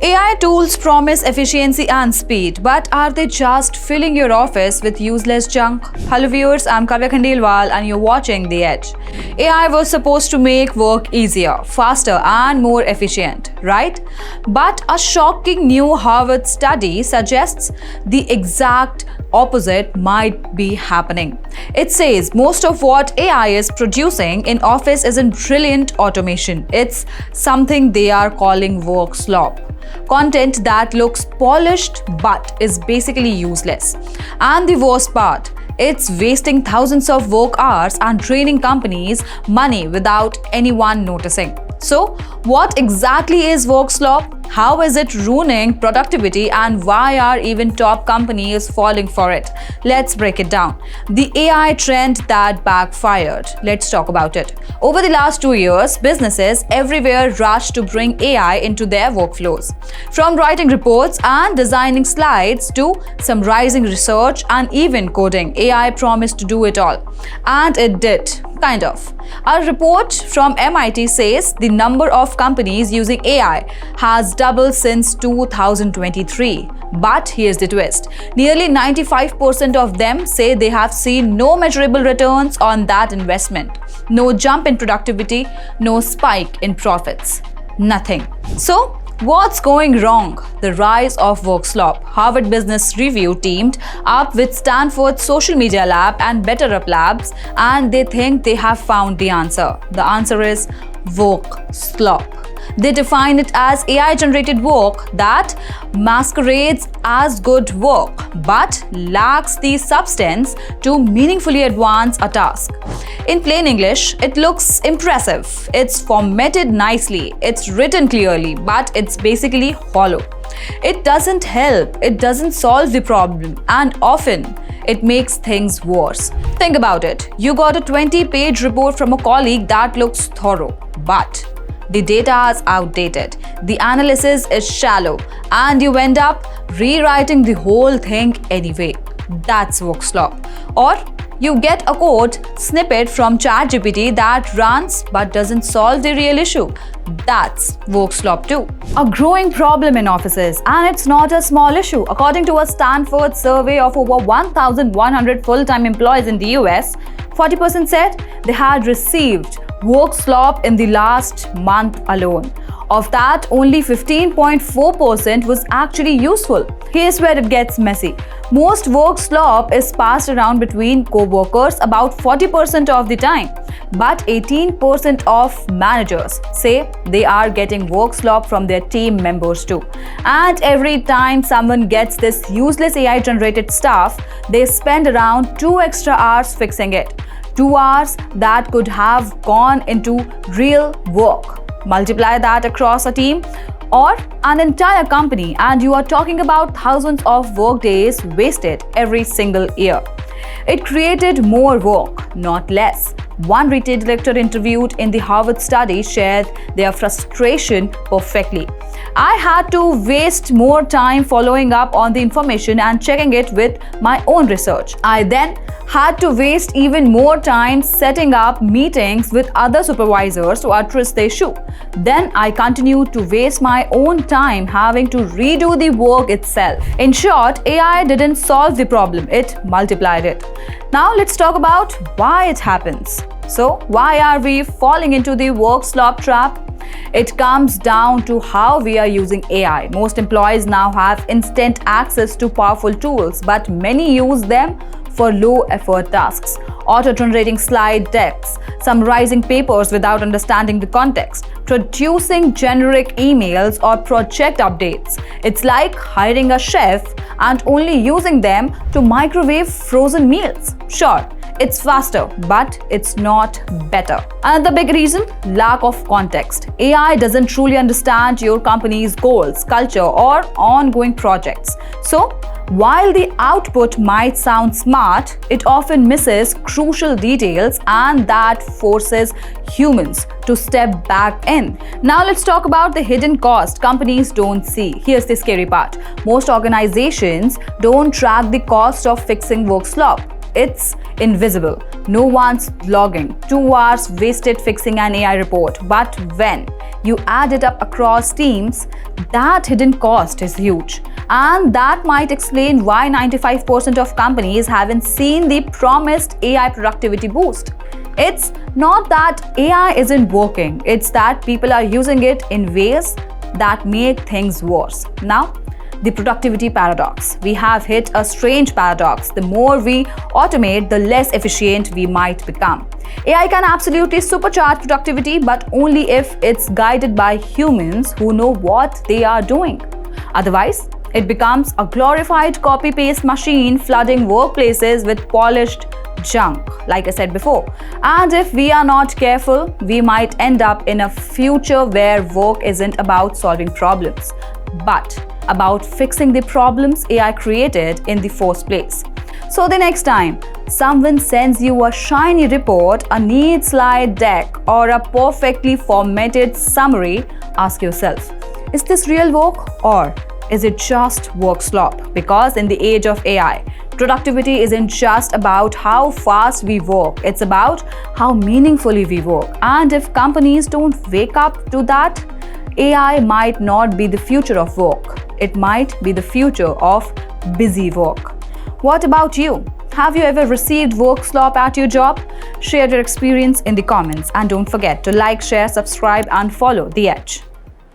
AI tools promise efficiency and speed, but are they just filling your office with useless junk? Hello viewers, I'm Kavya Khandelwal and you're watching The Edge. AI was supposed to make work easier, faster and more efficient, right? But a shocking new Harvard study suggests the exact opposite might be happening. It says most of what AI is producing in office isn't brilliant automation. It's something they are calling work slop. Content that looks polished but is basically useless. And the worst part, it's wasting thousands of work hours and draining companies money without anyone noticing. So, what exactly is work slop? How is it ruining productivity and why are even top companies falling for it? Let's break it down. The AI trend that backfired. Let's talk about it. Over the last 2 years, businesses everywhere rushed to bring AI into their workflows. From writing reports and designing slides to summarizing research and even coding, AI promised to do it all. And it did. Kind of. A report from MIT says the number of companies using AI has doubled since 2023. But here's the twist. Nearly 95% of them say they have seen no measurable returns on that investment. No jump in productivity, no spike in profits. Nothing. So, what's going wrong? The rise of work slop. Harvard Business Review teamed up with Stanford Social Media Lab and BetterUp Labs, and they think they have found the answer. The answer is work slop. They define it as AI-generated work that masquerades as good work but lacks the substance to meaningfully advance a task. In plain English, it looks impressive. It's formatted nicely, it's written clearly, but it's basically hollow. It doesn't help, it doesn't solve the problem, and often it makes things worse. Think about it. You got a 20-page report from a colleague that looks thorough, but the data is outdated, the analysis is shallow, and you end up rewriting the whole thing anyway. That's work slop. Or you get a code snippet from ChatGPT that runs but doesn't solve the real issue. That's work slop too. A growing problem in offices, and it's not a small issue. According to a Stanford survey of over 1,100 full-time employees in the US, 40% said they had received work slop in the last month alone. Of that, only 15.4% was actually useful. Here's where it gets messy. Most work slop is passed around between co-workers about 40% of the time. But 18% of managers say they are getting work slop from their team members too. And every time someone gets this useless AI-generated stuff, they spend around 2 extra hours fixing it. 2 hours that could have gone into real work. Multiply that across a team or an entire company and you are talking about thousands of work days wasted every single year. It created more work, not less. One retail director interviewed in the Harvard study shared their frustration perfectly. I had to waste more time following up on the information and checking it with my own research. I then had to waste even more time setting up meetings with other supervisors to address the issue. Then I continued to waste my own time having to redo the work itself. In short, AI didn't solve the problem, it multiplied it. Now let's talk about why it happens. So, why are we falling into the work slop trap? It comes down to how we are using AI. Most employees now have instant access to powerful tools, but many use them for low-effort tasks. Auto-generating slide decks, summarizing papers without understanding the context, producing generic emails or project updates. It's like hiring a chef and only using them to microwave frozen meals. Sure, it's faster, but it's not better. Another big reason, lack of context. AI doesn't truly understand your company's goals, culture, or ongoing projects. So, while the output might sound smart, it often misses crucial details and that forces humans to step back in. Now let's talk about the hidden cost companies don't see. Here's the scary part. Most organizations don't track the cost of fixing work slop. it's invisible. No one's logging. 2 hours wasted fixing an AI report. But when you add it up across teams, that hidden cost is huge. And that might explain why 95% of companies haven't seen the promised AI productivity boost. It's not that AI isn't working, it's that people are using it in ways that make things worse. Now, the productivity paradox. We have hit a strange paradox. The more we automate, the less efficient we might become. AI can absolutely supercharge productivity, but only if it's guided by humans who know what they are doing. Otherwise, it becomes a glorified copy-paste machine flooding workplaces with polished junk, like I said before. And if we are not careful, we might end up in a future where work isn't about solving problems, but about fixing the problems AI created in the first place. So the next time someone sends you a shiny report, a neat slide deck, or a perfectly formatted summary, ask yourself, is this real work or is it just work slop? Because in the age of AI, productivity isn't just about how fast we work, it's about how meaningfully we work. And if companies don't wake up to that, AI might not be the future of work. It might be the future of busy work. What about you? Have you ever received work slop at your job? Share your experience in the comments and don't forget to like, share, subscribe and follow The Edge.